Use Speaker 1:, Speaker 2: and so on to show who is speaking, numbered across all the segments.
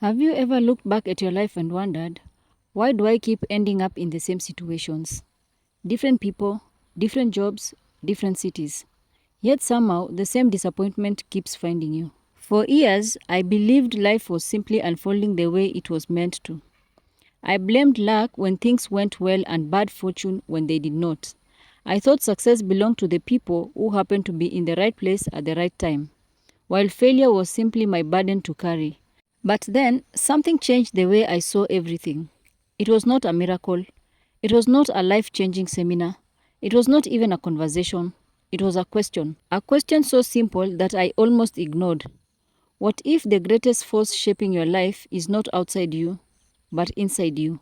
Speaker 1: Have you ever looked back at your life and wondered, why do I keep ending up in the same situations? Different people, different jobs, different cities. Yet somehow the same disappointment keeps finding you. For years, I believed life was simply unfolding the way it was meant to. I blamed luck when things went well and bad fortune when they did not. I thought success belonged to the people who happened to be in the right place at the right time, while failure was simply my burden to carry. But then, something changed the way I saw everything. It was not a miracle. It was not a life-changing seminar. It was not even a conversation. It was a question. A question so simple that I almost ignored. What if the greatest force shaping your life is not outside you, but inside you?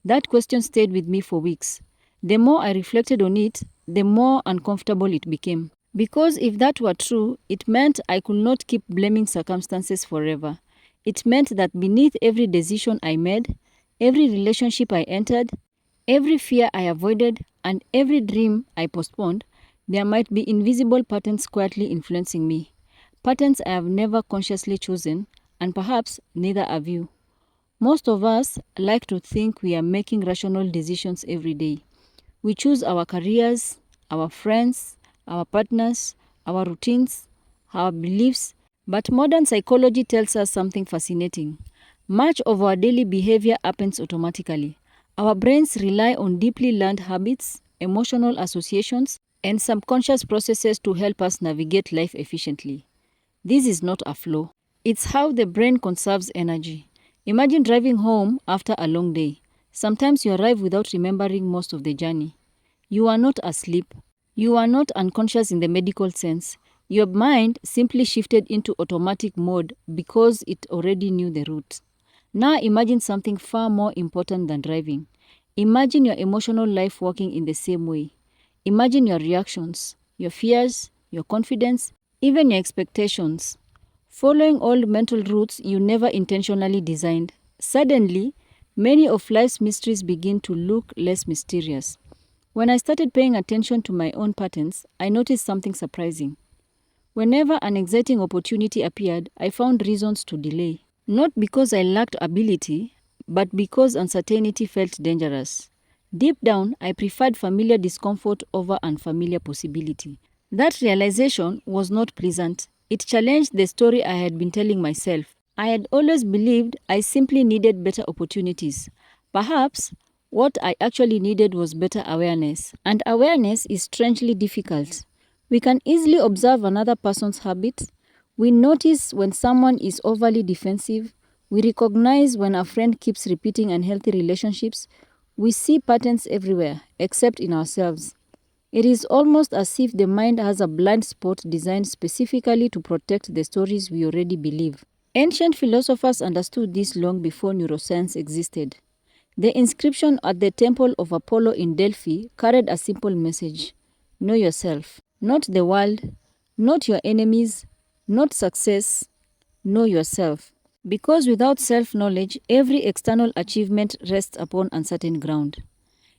Speaker 1: That question stayed with me for weeks. The more I reflected on it, the more uncomfortable it became. Because if that were true, it meant I could not keep blaming circumstances forever. It meant that beneath every decision I made, every relationship I entered, every fear I avoided, and every dream I postponed, there might be invisible patterns quietly influencing me. Patterns I have never consciously chosen, and perhaps neither have you. Most of us like to think we are making rational decisions every day. We choose our careers, our friends, our partners, our routines, our beliefs, but modern psychology tells us something fascinating. Much of our daily behavior happens automatically. Our brains rely on deeply learned habits, emotional associations, and subconscious processes to help us navigate life efficiently. This is not a flaw. It's how the brain conserves energy. Imagine driving home after a long day. Sometimes you arrive without remembering most of the journey. You are not asleep. You are not unconscious in the medical sense. Your mind simply shifted into automatic mode because it already knew the route. Now imagine something far more important than driving. Imagine your emotional life working in the same way. Imagine your reactions, your fears, your confidence, even your expectations. Following old mental routes you never intentionally designed. Suddenly, many of life's mysteries begin to look less mysterious. When I started paying attention to my own patterns, I noticed something surprising. Whenever an exciting opportunity appeared, I found reasons to delay. Not because I lacked ability, but because uncertainty felt dangerous. Deep down, I preferred familiar discomfort over unfamiliar possibility. That realization was not pleasant. It challenged the story I had been telling myself. I had always believed I simply needed better opportunities. Perhaps what I actually needed was better awareness. And awareness is strangely difficult. We can easily observe another person's habits. We notice when someone is overly defensive. We recognize when a friend keeps repeating unhealthy relationships. We see patterns everywhere, except in ourselves. It is almost as if the mind has a blind spot designed specifically to protect the stories we already believe. Ancient philosophers understood this long before neuroscience existed. The inscription at the temple of Apollo in Delphi carried a simple message: know yourself, not the world, not your enemies, not success, know yourself. Because without self-knowledge, every external achievement rests upon uncertain ground.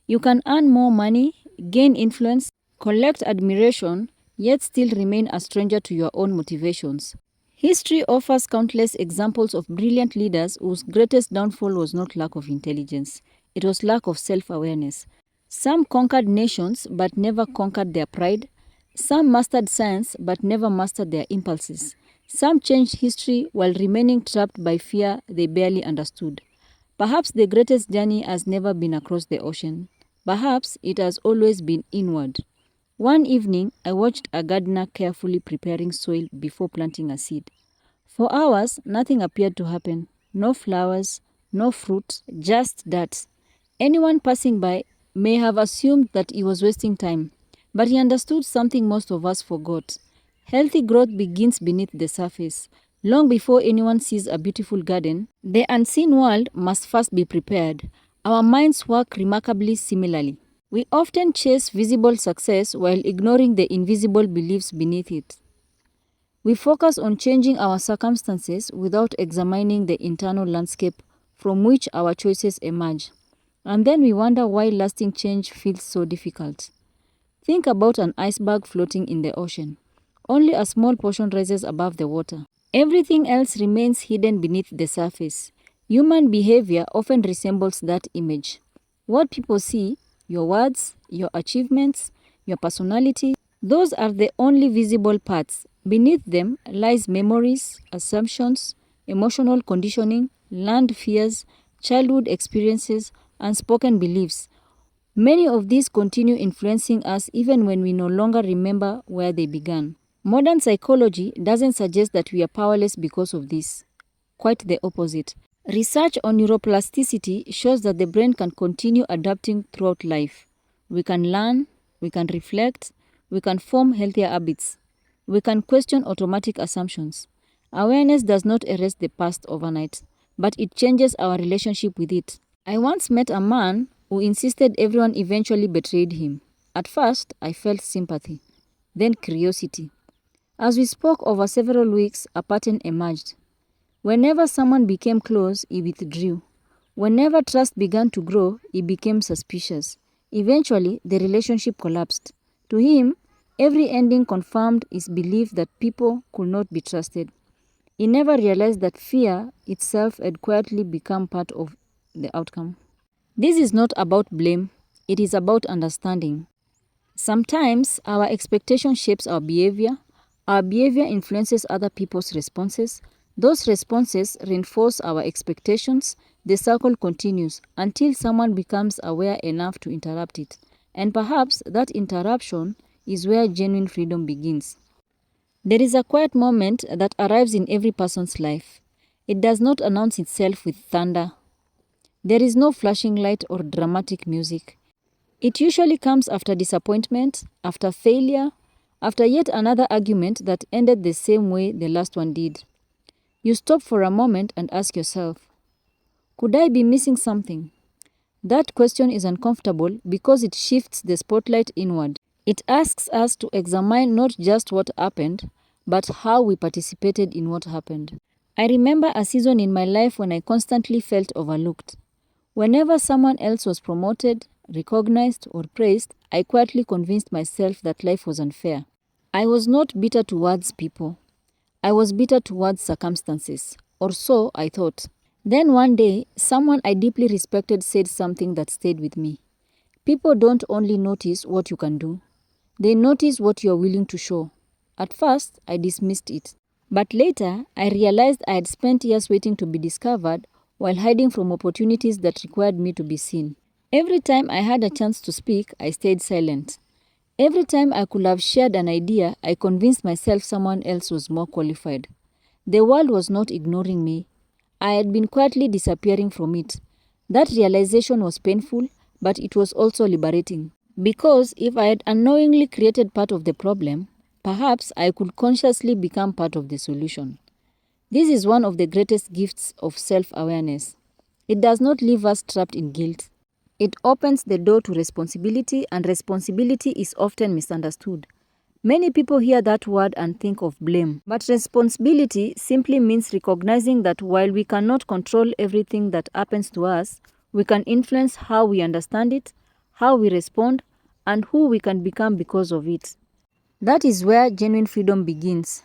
Speaker 1: You can earn more money, gain influence, collect admiration, yet still remain a stranger to your own motivations. History offers countless examples of brilliant leaders whose greatest downfall was not lack of intelligence, it was lack of self-awareness. Some conquered nations but never conquered their pride. Some mastered science but never mastered their impulses. Some changed history while remaining trapped by fear they barely understood. Perhaps the greatest journey has never been across the ocean. Perhaps it has always been inward. One evening, I watched a gardener carefully preparing soil before planting a seed. For hours, nothing appeared to happen. No flowers, no fruit, just dirt. Anyone passing by may have assumed that he was wasting time, but he understood something most of us forgot. Healthy growth begins beneath the surface. Long before anyone sees a beautiful garden, the unseen world must first be prepared. Our minds work remarkably similarly. We often chase visible success while ignoring the invisible beliefs beneath it. We focus on changing our circumstances without examining the internal landscape from which our choices emerge. And then we wonder why lasting change feels so difficult. Think about an iceberg floating in the ocean. Only a small portion rises above the water. Everything else remains hidden beneath the surface. Human behavior often resembles that image. What people see, your words, your achievements, your personality, those are the only visible parts. Beneath them lies memories, assumptions, emotional conditioning, learned fears, childhood experiences, unspoken beliefs. Many of these continue influencing us even when we no longer remember where they began. Modern psychology doesn't suggest that we are powerless because of this. Quite the opposite. Research on neuroplasticity shows that the brain can continue adapting throughout life. We can learn, we can reflect, we can form healthier habits. We can question automatic assumptions. Awareness does not erase the past overnight, but it changes our relationship with it. I once met a man who insisted everyone eventually betrayed him. At first, I felt sympathy, then curiosity. As we spoke over several weeks, a pattern emerged. Whenever someone became close, he withdrew. Whenever trust began to grow, he became suspicious. Eventually, the relationship collapsed. To him, every ending confirmed his belief that people could not be trusted. He never realized that fear itself had quietly become part of the outcome. This is not about blame, it is about understanding. Sometimes our expectation shapes our behavior influences other people's responses, those responses reinforce our expectations, the circle continues until someone becomes aware enough to interrupt it. And perhaps that interruption is where genuine freedom begins. There is a quiet moment that arrives in every person's life. It does not announce itself with thunder. There is no flashing light or dramatic music. It usually comes after disappointment, after failure, after yet another argument that ended the same way the last one did. You stop for a moment and ask yourself, could I be missing something? That question is uncomfortable because it shifts the spotlight inward. It asks us to examine not just what happened, but how we participated in what happened. I remember a season in my life when I constantly felt overlooked. Whenever someone else was promoted, recognized, or praised, I quietly convinced myself that life was unfair. I was not bitter towards people. I was bitter towards circumstances, or so I thought. Then one day, someone I deeply respected said something that stayed with me. People don't only notice what you can do, they notice what you're willing to show. At first, I dismissed it. But later, I realized I had spent years waiting to be discovered while hiding from opportunities that required me to be seen. Every time I had a chance to speak, I stayed silent. Every time I could have shared an idea, I convinced myself someone else was more qualified. The world was not ignoring me. I had been quietly disappearing from it. That realization was painful, but it was also liberating. Because if I had unknowingly created part of the problem, perhaps I could consciously become part of the solution. This is one of the greatest gifts of self-awareness. It does not leave us trapped in guilt. It opens the door to responsibility, and responsibility is often misunderstood. Many people hear that word and think of blame. But responsibility simply means recognizing that while we cannot control everything that happens to us, we can influence how we understand it, how we respond, and who we can become because of it. That is where genuine freedom begins.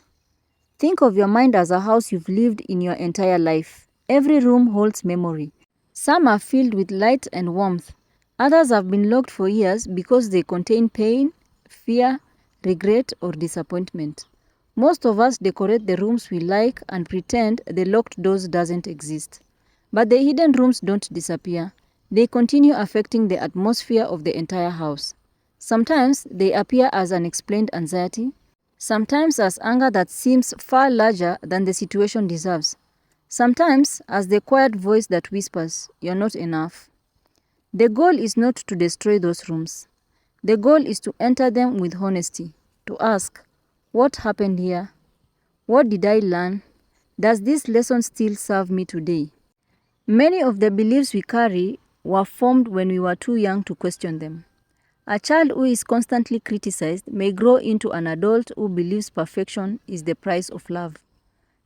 Speaker 1: Think of your mind as a house you've lived in your entire life. Every room holds memory. Some are filled with light and warmth. Others have been locked for years because they contain pain, fear, regret, or disappointment. Most of us decorate the rooms we like and pretend the locked doors doesn't exist. But the hidden rooms don't disappear. They continue affecting the atmosphere of the entire house. Sometimes they appear as unexplained anxiety, sometimes as anger that seems far larger than the situation deserves, sometimes as the quiet voice that whispers, "You're not enough." The goal is not to destroy those rooms. The goal is to enter them with honesty, to ask, what happened here? What did I learn? Does this lesson still serve me today? Many of the beliefs we carry were formed when we were too young to question them. A child who is constantly criticized may grow into an adult who believes perfection is the price of love.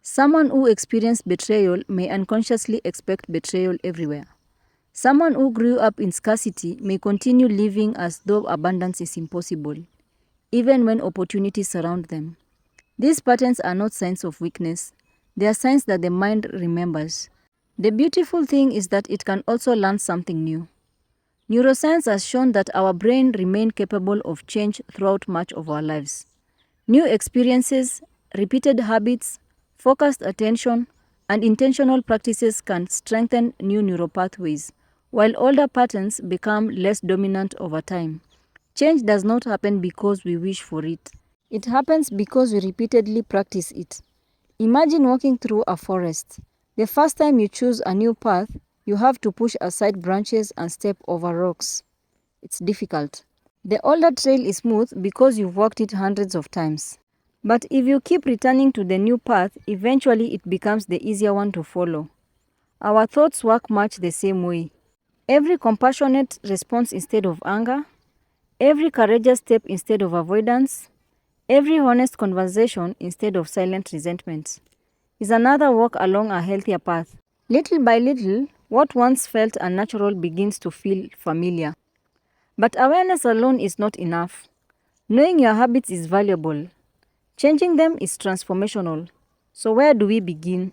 Speaker 1: Someone who experienced betrayal may unconsciously expect betrayal everywhere. Someone who grew up in scarcity may continue living as though abundance is impossible, even when opportunities surround them. These patterns are not signs of weakness. They are signs that the mind remembers. The beautiful thing is that it can also learn something new. Neuroscience has shown that our brain remains capable of change throughout much of our lives. New experiences, repeated habits, focused attention, and intentional practices can strengthen new neural pathways, while older patterns become less dominant over time. Change does not happen because we wish for it. It happens because we repeatedly practice it. Imagine walking through a forest. The first time you choose a new path, you have to push aside branches and step over rocks. It's difficult. The older trail is smooth because you've walked it hundreds of times. But if you keep returning to the new path, eventually it becomes the easier one to follow. Our thoughts work much the same way. Every compassionate response instead of anger, every courageous step instead of avoidance, every honest conversation instead of silent resentment is another walk along a healthier path. Little by little, what once felt unnatural begins to feel familiar. But awareness alone is not enough. Knowing your habits is valuable. Changing them is transformational. So where do we begin?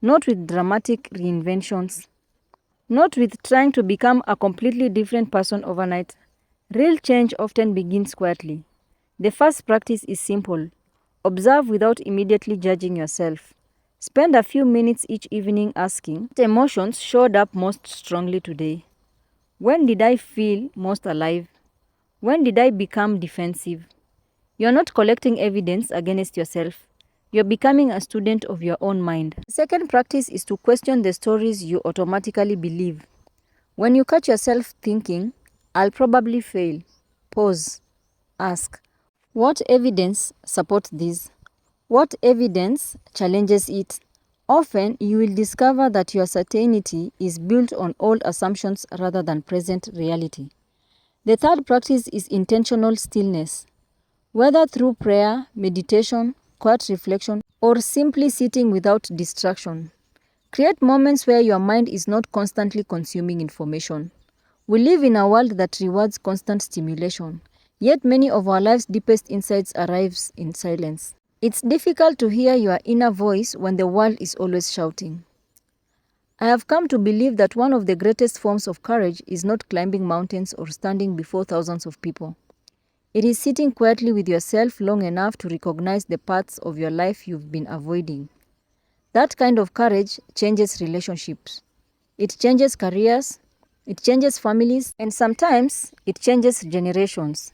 Speaker 1: Not with dramatic reinventions. Not with trying to become a completely different person overnight. Real change often begins quietly. The first practice is simple. Observe without immediately judging yourself. Spend a few minutes each evening asking, what emotions showed up most strongly today? When did I feel most alive? When did I become defensive? You're not collecting evidence against yourself. You're becoming a student of your own mind. The second practice is to question the stories you automatically believe. When you catch yourself thinking, I'll probably fail, pause, ask, what evidence supports this? What evidence challenges it? Often, you will discover that your certainty is built on old assumptions rather than present reality. The third practice is intentional stillness. Whether through prayer, meditation, quiet reflection, or simply sitting without distraction, create moments where your mind is not constantly consuming information. We live in a world that rewards constant stimulation, yet many of our life's deepest insights arrives in silence. It's difficult to hear your inner voice when the world is always shouting. I have come to believe that one of the greatest forms of courage is not climbing mountains or standing before thousands of people. It is sitting quietly with yourself long enough to recognize the parts of your life you've been avoiding. That kind of courage changes relationships. It changes careers, it changes families, and sometimes it changes generations.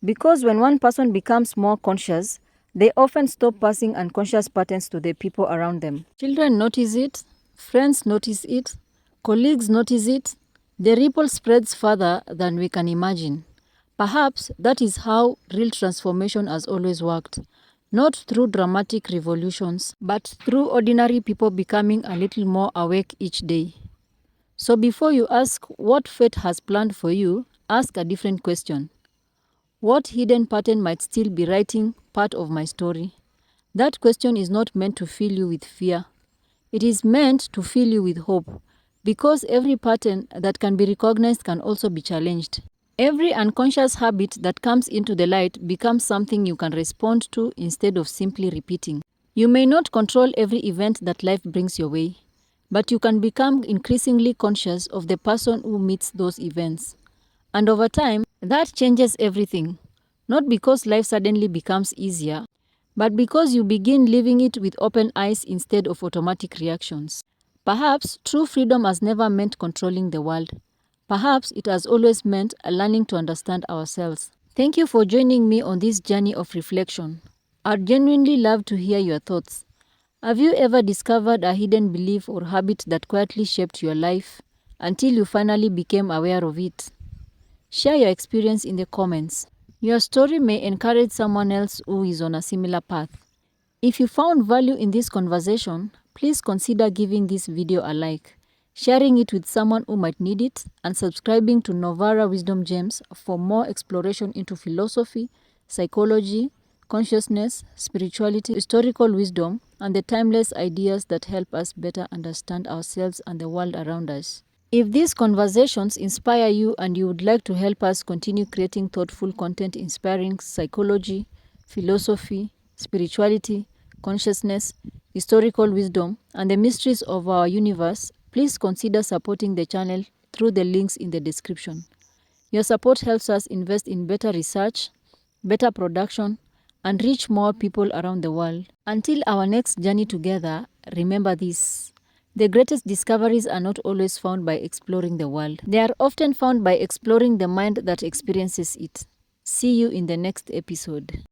Speaker 1: Because when one person becomes more conscious, they often stop passing unconscious patterns to the people around them. Children notice it, friends notice it, colleagues notice it. The ripple spreads further than we can imagine. Perhaps that is how real transformation has always worked. Not through dramatic revolutions, but through ordinary people becoming a little more awake each day. So before you ask what fate has planned for you, ask a different question. What hidden pattern might still be writing part of my story? That question is not meant to fill you with fear. It is meant to fill you with hope, because every pattern that can be recognized can also be challenged. Every unconscious habit that comes into the light becomes something you can respond to instead of simply repeating. You may not control every event that life brings your way, but you can become increasingly conscious of the person who meets those events. And over time, that changes everything. Not because life suddenly becomes easier, but because you begin living it with open eyes instead of automatic reactions. Perhaps true freedom has never meant controlling the world. Perhaps it has always meant learning to understand ourselves. Thank you for joining me on this journey of reflection. I'd genuinely love to hear your thoughts. Have you ever discovered a hidden belief or habit that quietly shaped your life until you finally became aware of it? Share your experience in the comments. Your story may encourage someone else who is on a similar path. If you found value in this conversation, please consider giving this video a like, sharing it with someone who might need it, and subscribing to Novara Wisdom Gems for more exploration into philosophy, psychology, consciousness, spirituality, historical wisdom, and the timeless ideas that help us better understand ourselves and the world around us. If these conversations inspire you and you would like to help us continue creating thoughtful content inspiring psychology, philosophy, spirituality, consciousness, historical wisdom, and the mysteries of our universe, please consider supporting the channel through the links in the description. Your support helps us invest in better research, better production, and reach more people around the world. Until our next journey together, remember this. The greatest discoveries are not always found by exploring the world. They are often found by exploring the mind that experiences it. See you in the next episode.